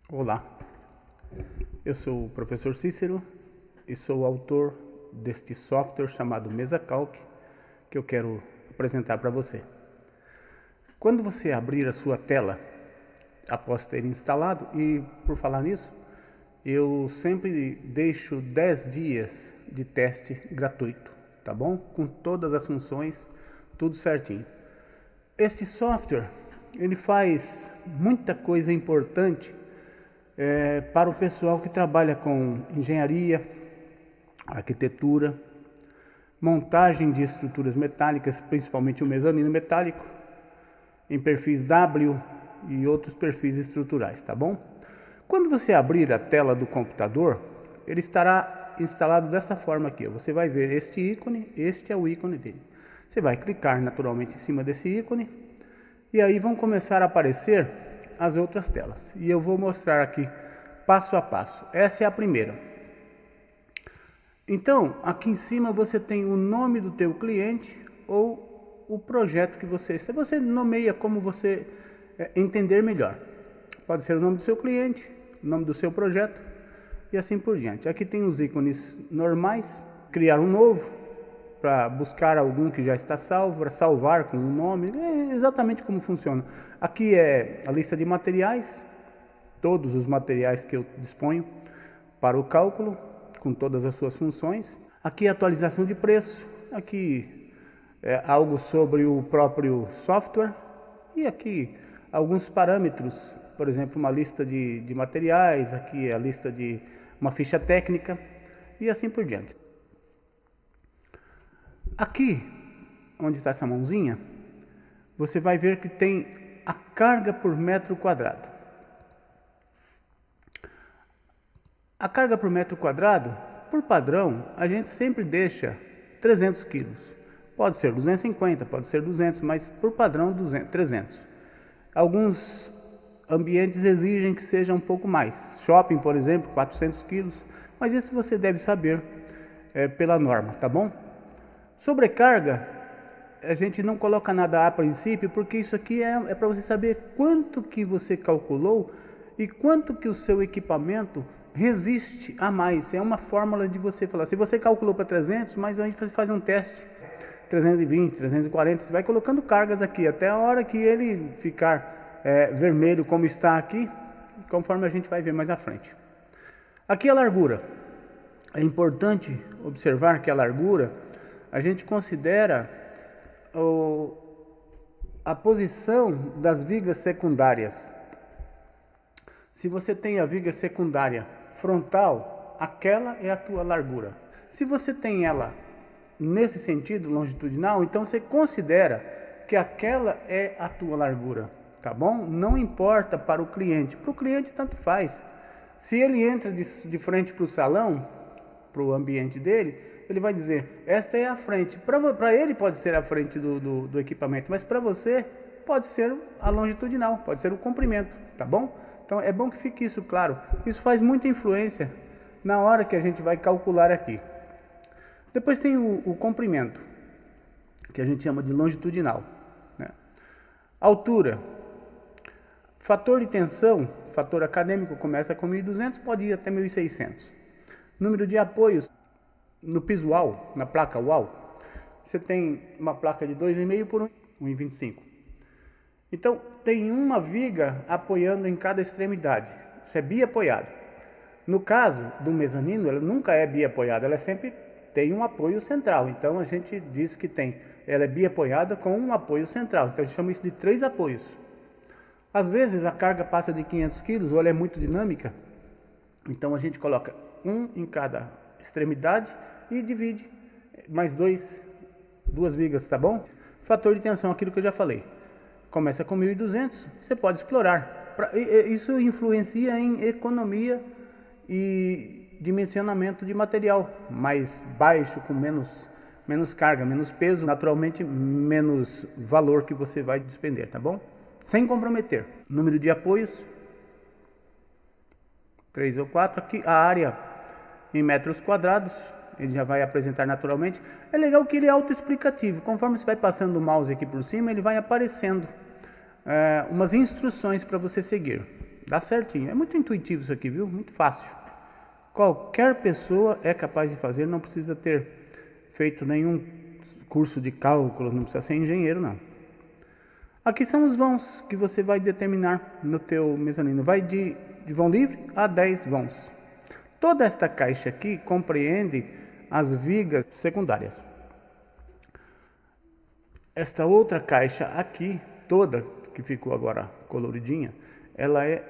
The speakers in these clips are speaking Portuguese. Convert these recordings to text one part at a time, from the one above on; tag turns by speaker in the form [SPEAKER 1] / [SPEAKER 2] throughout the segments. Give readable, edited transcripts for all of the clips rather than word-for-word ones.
[SPEAKER 1] Olá, eu sou o professor Cícero e sou o autor deste software chamado MesaCalc que eu quero apresentar para você. Quando você abrir a sua tela, após ter instalado, e por falar nisso, eu sempre deixo 10 dias de teste gratuito, tá bom? Com todas as funções, tudo certinho. Este software, ele faz muita coisa importante para o pessoal que trabalha com engenharia, arquitetura, montagem de estruturas metálicas, principalmente o mezanino metálico, em perfis W e outros perfis estruturais, tá bom? Quando você abrir a tela do computador, ele estará instalado dessa forma aqui. Você vai ver este ícone, este é o ícone dele. Você vai clicar naturalmente em cima desse ícone e aí vão começar a aparecer as outras telas. E eu vou mostrar aqui passo a passo. Essa é a primeira. Então, aqui em cima você tem o nome do teu cliente ou o projeto que você está. Você nomeia como você entender melhor. Pode ser o nome do seu cliente, o nome do seu projeto e assim por diante. Aqui tem os ícones normais, criar um novo, para buscar algum que já está salvo, para salvar com um nome, é exatamente como funciona. Aqui é a lista de materiais, todos os materiais que eu disponho para o cálculo, com todas as suas funções. Aqui é a atualização de preço, aqui é algo sobre o próprio software, e aqui alguns parâmetros, por exemplo, uma lista de materiais, aqui é a lista de uma ficha técnica, e assim por diante. Aqui, onde está essa mãozinha, você vai ver que tem a carga por metro quadrado. A carga por metro quadrado, por padrão, a gente sempre deixa 300 quilos. Pode ser 250, pode ser 200, mas por padrão 300. Alguns ambientes exigem que seja um pouco mais. Shopping, por exemplo, 400 quilos, mas isso você deve saber pela norma, tá bom? Sobrecarga, a gente não coloca nada a princípio, porque isso aqui é para você saber quanto que você calculou e quanto que o seu equipamento resiste a mais. É uma fórmula de você falar, se você calculou para 300, mas a gente faz um teste, 320, 340, você vai colocando cargas aqui, até a hora que ele ficar vermelho como está aqui, conforme a gente vai ver mais à frente. Aqui a largura. É importante observar que a largura, a gente considera a posição das vigas secundárias. Se você tem a viga secundária frontal, aquela é a tua largura. Se você tem ela nesse sentido, longitudinal, então você considera que aquela é a tua largura, tá bom? Não importa para o cliente. Para o cliente tanto faz. Se ele entra de frente para o salão, para o ambiente dele, ele vai dizer, esta é a frente. Para ele pode ser a frente do equipamento, mas para você pode ser a longitudinal, pode ser o comprimento, tá bom? Então é bom que fique isso claro. Isso faz muita influência na hora que a gente vai calcular aqui. Depois tem o comprimento, que a gente chama de longitudinal, né? Altura. Fator de tensão, fator acadêmico começa com 1.200, pode ir até 1.600. Número de apoios. No piso UAU, na placa UAU, você tem uma placa de 2,5 por 1,25. Então, tem uma viga apoiando em cada extremidade. Isso é biapoiado. No caso do mezanino, ela nunca é biapoiada, ela sempre tem um apoio central. Então, a gente diz que ela é biapoiada com um apoio central. Então, a gente chama isso de 3 apoios. Às vezes, a carga passa de 500 kg ou ela é muito dinâmica. Então, a gente coloca um em cada extremidade e divide mais duas vigas, tá bom? Fator de tensão, aquilo que eu já falei, começa com 1.200, você pode explorar. Isso influencia em economia e dimensionamento de material mais baixo, com menos carga, menos peso, naturalmente menos valor que você vai despender, tá bom? Sem comprometer. Número de apoios, 3 ou 4, aqui a área em metros quadrados, ele já vai apresentar naturalmente. É legal que ele é autoexplicativo, conforme você vai passando o mouse aqui por cima, ele vai aparecendo umas instruções para você seguir. Dá certinho. É muito intuitivo isso aqui, viu? Muito fácil. Qualquer pessoa é capaz de fazer, não precisa ter feito nenhum curso de cálculo, não precisa ser engenheiro, não. Aqui são os vãos que você vai determinar no teu mezanino. Vai de vão livre a 10 vãos. Toda esta caixa aqui compreende as vigas secundárias. Esta outra caixa aqui, toda, que ficou agora coloridinha, ela é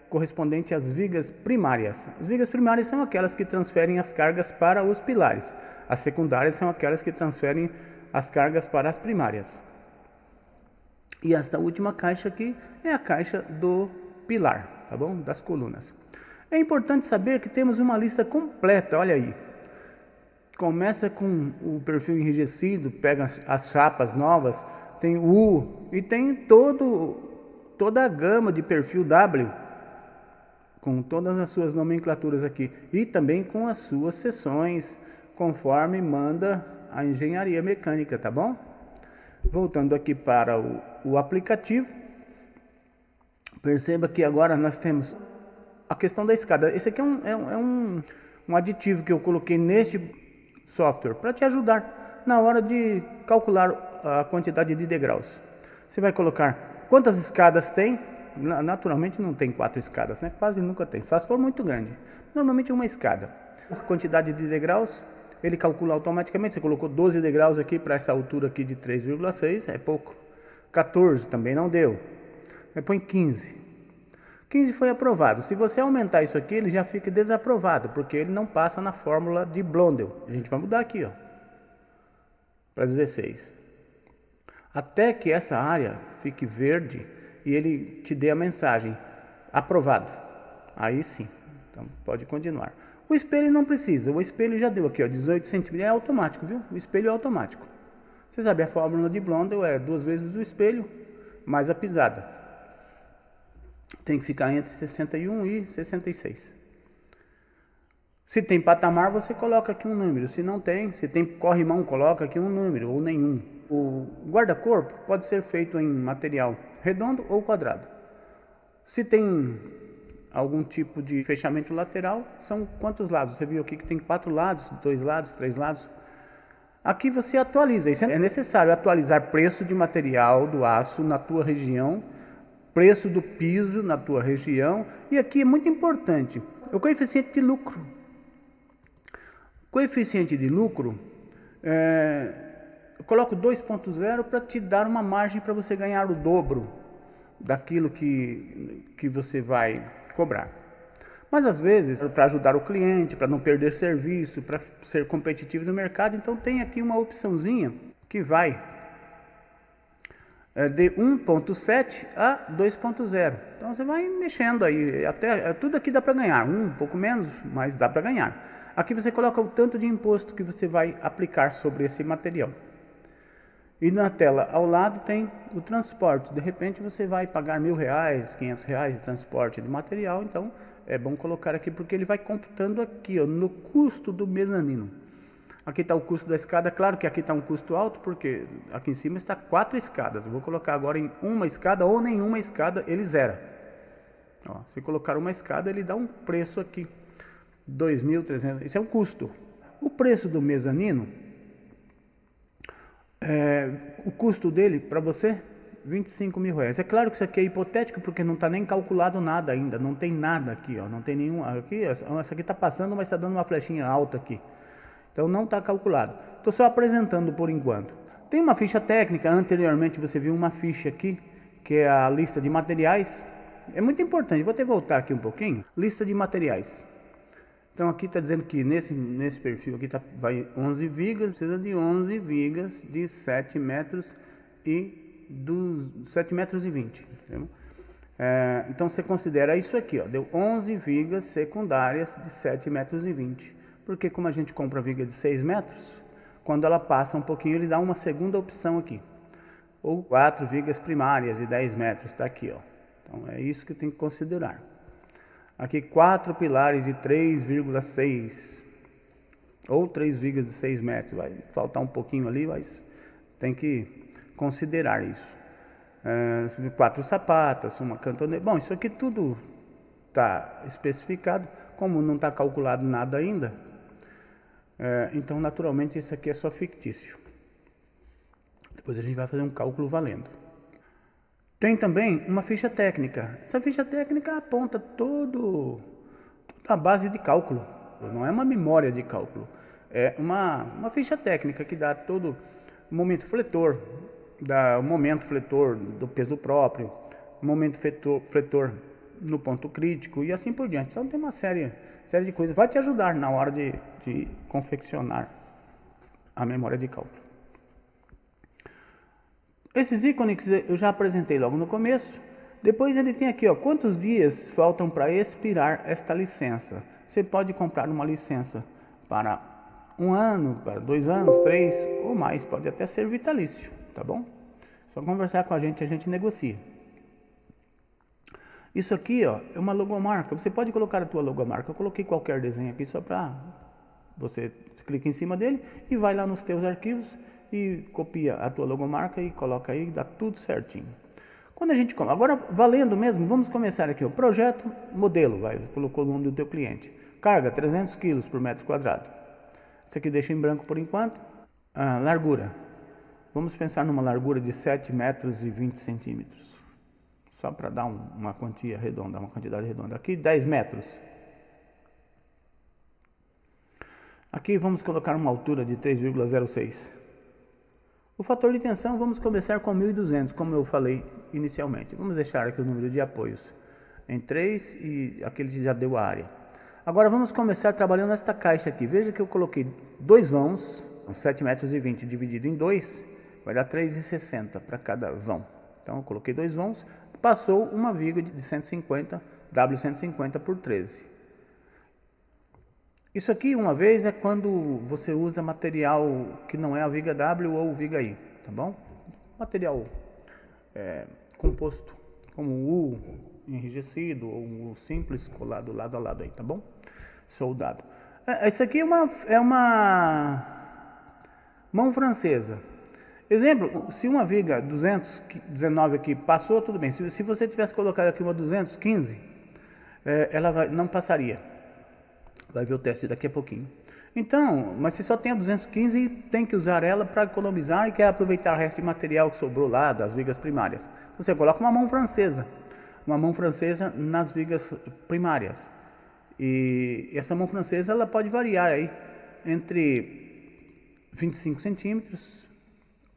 [SPEAKER 1] correspondente às vigas primárias. As vigas primárias são aquelas que transferem as cargas para os pilares. As secundárias são aquelas que transferem as cargas para as primárias. E esta última caixa aqui é a caixa do pilar, tá bom? Das colunas. É importante saber que temos uma lista completa, olha aí. Começa com o perfil enrijecido, pega as chapas novas, tem o U e tem toda a gama de perfil W, com todas as suas nomenclaturas aqui. E também com as suas seções, conforme manda a engenharia mecânica, tá bom? Voltando aqui para o aplicativo, perceba que agora nós temos a questão da escada. Esse aqui é um aditivo que eu coloquei neste software para te ajudar na hora de calcular a quantidade de degraus. Você vai colocar quantas escadas tem. Naturalmente não tem 4 escadas, né? Quase nunca tem, só se for muito grande. Normalmente uma escada. A quantidade de degraus ele calcula automaticamente. Você colocou 12 degraus aqui para essa altura aqui de 3,6, é pouco. 14 também não deu. Põe 15. 15 foi aprovado. Se você aumentar isso aqui, ele já fica desaprovado, porque ele não passa na fórmula de Blondel. A gente vai mudar aqui, ó, para 16. Até que essa área fique verde e ele te dê a mensagem aprovado. Aí sim. Então pode continuar. O espelho não precisa, o espelho já deu aqui, ó, 18 centímetros, é automático, viu? O espelho é automático. Você sabe, a fórmula de Blondel é 2 vezes o espelho mais a pisada. Tem que ficar entre 61 e 66. Se tem patamar, você coloca aqui um número. Se não tem, se tem corrimão, coloca aqui um número ou nenhum. O guarda-corpo pode ser feito em material redondo ou quadrado. Se tem algum tipo de fechamento lateral, são quantos lados? Você viu aqui que tem 4 lados, 2 lados, 3 lados. Aqui você atualiza. Isso é necessário atualizar preço de material do aço na tua região, preço do piso na tua região. E aqui é muito importante, o coeficiente de lucro. Coeficiente de lucro, eu coloco 2.0 para te dar uma margem para você ganhar o dobro daquilo que você vai cobrar. Mas às vezes, para ajudar o cliente, para não perder serviço, para ser competitivo no mercado, então tem aqui uma opçãozinha que vai de 1.7 a 2.0. Então você vai mexendo aí, até tudo aqui dá para ganhar, um pouco menos, mas dá para ganhar. Aqui você coloca o tanto de imposto que você vai aplicar sobre esse material. E na tela ao lado tem o transporte. De repente você vai pagar R$1.000, R$500 de transporte de material. Então é bom colocar aqui porque ele vai computando aqui, ó, no custo do mezanino. Aqui está o custo da escada. Claro que aqui está um custo alto porque aqui em cima está 4 escadas. Eu vou colocar agora em uma escada ou nenhuma escada, ele zera. Ó, se colocar uma escada, ele dá um preço aqui. 2.300. Esse é o custo. O preço do mezanino, o custo dele para você, R$25.000. É claro que isso aqui é hipotético porque não está nem calculado nada ainda. Não tem nada aqui, ó. Não tem nenhum. Aqui, essa aqui está passando, mas está dando uma flechinha alta aqui. Então não está calculado. Estou só apresentando por enquanto. Tem uma ficha técnica. Anteriormente você viu uma ficha aqui, que é a lista de materiais. É muito importante. Vou até voltar aqui um pouquinho. Lista de materiais. Então aqui está dizendo que nesse perfil aqui vai 11 vigas, precisa de 11 vigas de 7 metros e 7 metros e 20. Então você considera isso aqui, ó, deu 11 vigas secundárias de 7 metros e 20. Porque como a gente compra viga de 6 metros, quando ela passa um pouquinho ele dá uma segunda opção aqui. Ou 4 vigas primárias de 10 metros, está aqui, ó. Então é isso que tem que considerar. Aqui 4 pilares de 3,6 ou 3 vigas de 6 metros. Vai faltar um pouquinho ali, mas tem que considerar isso. 4 sapatas, uma cantoneira. Bom, isso aqui tudo está especificado, como não está calculado nada ainda, então naturalmente isso aqui é só fictício. Depois a gente vai fazer um cálculo valendo. Tem também uma ficha técnica. Essa ficha técnica aponta toda a base de cálculo. Não é uma memória de cálculo. É uma ficha técnica que dá todo o momento fletor, dá o momento fletor do peso próprio, o momento fletor no ponto crítico e assim por diante. Então tem uma série de coisas. Vai te ajudar na hora de confeccionar a memória de cálculo. Esses ícones eu já apresentei logo no começo. Depois ele tem aqui, quantos dias faltam para expirar esta licença. Você pode comprar uma licença para 1 ano, para 2 anos, 3 ou mais. Pode até ser vitalício, tá bom? Só conversar com a gente negocia. Isso aqui, é uma logomarca. Você pode colocar a tua logomarca. Eu coloquei qualquer desenho aqui só para você clica em cima dele e vai lá nos teus arquivos e copia a tua logomarca e coloca aí, dá tudo certinho. Quando a gente agora valendo mesmo, vamos começar aqui o projeto modelo, colocou o nome do teu cliente. Carga 300 kg por metro quadrado. Isso aqui deixa em branco por enquanto. Largura. Vamos pensar numa largura de 7 metros e 20 centímetros. Só para dar uma quantia redonda, uma quantidade redonda. Aqui 10 metros. Aqui vamos colocar uma altura de 3,06. O fator de tensão vamos começar com 1.200, como eu falei inicialmente. Vamos deixar aqui o número de apoios em 3 e aquele que já deu a área. Agora vamos começar trabalhando nesta caixa aqui. Veja que eu coloquei 2 vãos, 7,20 metros dividido em 2, vai dar 3,60 para cada vão. Então eu coloquei 2 vãos, passou uma viga de 150, W150 por 13. Isso aqui, uma vez, é quando você usa material que não é a viga W ou viga I, tá bom? Material composto, como U enrijecido ou um U simples colado lado a lado aí, tá bom? Soldado. Isso aqui é uma mão francesa. Exemplo, se uma viga 219 aqui passou, tudo bem. Se você tivesse colocado aqui uma 215, ela não passaria. Vai ver o teste daqui a pouquinho. Então, mas você só tem a 215 e tem que usar ela para economizar e quer aproveitar o resto de material que sobrou lá das vigas primárias. Você coloca uma mão francesa nas vigas primárias. E essa mão francesa ela pode variar aí entre 25 centímetros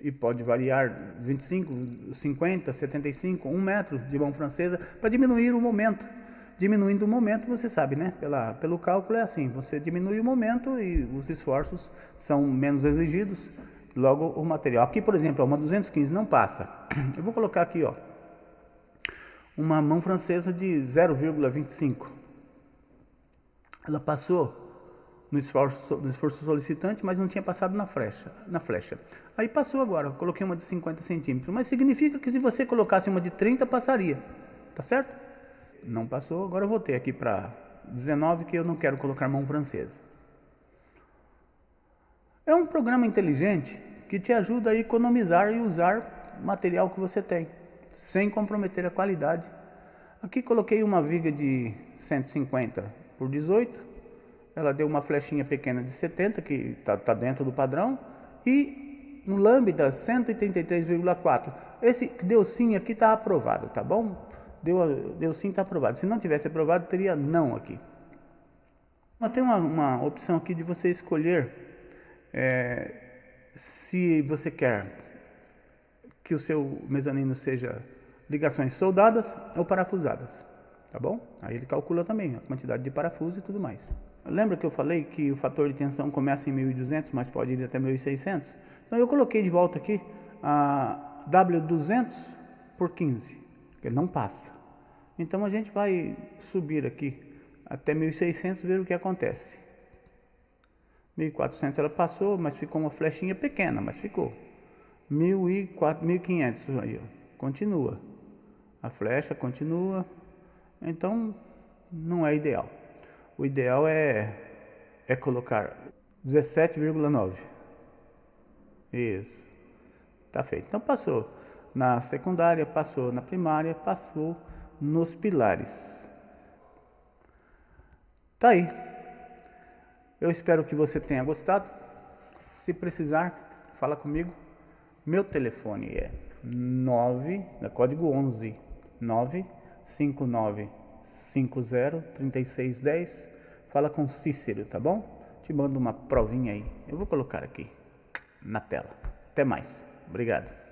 [SPEAKER 1] e pode variar 25, 50, 75, 1 metro de mão francesa para diminuir o momento. Diminuindo o momento, você sabe, né? Pelo cálculo é assim, você diminui o momento e os esforços são menos exigidos, logo o material. Aqui, por exemplo, uma 215 não passa. Eu vou colocar aqui, uma mão francesa de 0,25. Ela passou no esforço solicitante, mas não tinha passado na flecha. Aí passou agora, eu coloquei uma de 50 centímetros, mas significa que se você colocasse uma de 30, passaria, tá certo? Não passou, agora eu voltei aqui para 19, que eu não quero colocar mão francesa. É um programa inteligente que te ajuda a economizar e usar material que você tem, sem comprometer a qualidade. Aqui coloquei uma viga de 150 por 18, ela deu uma flechinha pequena de 70, que está dentro do padrão, e um lambda 133,4. Esse que deu sim aqui está aprovado, tá bom? Deu sim, está aprovado. Se não tivesse aprovado, teria não aqui. Mas tem uma opção aqui de você escolher se você quer que o seu mezanino seja ligações soldadas ou parafusadas, tá bom? Aí ele calcula também a quantidade de parafuso e tudo mais. Lembra que eu falei que o fator de tensão começa em 1.200, mas pode ir até 1.600? Então eu coloquei de volta aqui a W200 por 15. Ele não passa. Então a gente vai subir aqui até 1.600 ver o que acontece. 1.400 ela passou, mas ficou uma flechinha pequena, mas ficou. 1.500 aí, continua. A flecha continua. Então não é ideal. O ideal é colocar 17,9. Isso. Tá feito. Então passou na secundária, passou na primária, passou nos pilares. Tá aí. Eu espero que você tenha gostado. Se precisar, fala comigo. Meu telefone é 9, código 11 959503610. Fala com Cícero, tá bom? Te mando uma provinha aí. Eu vou colocar aqui na tela. Até mais. Obrigado.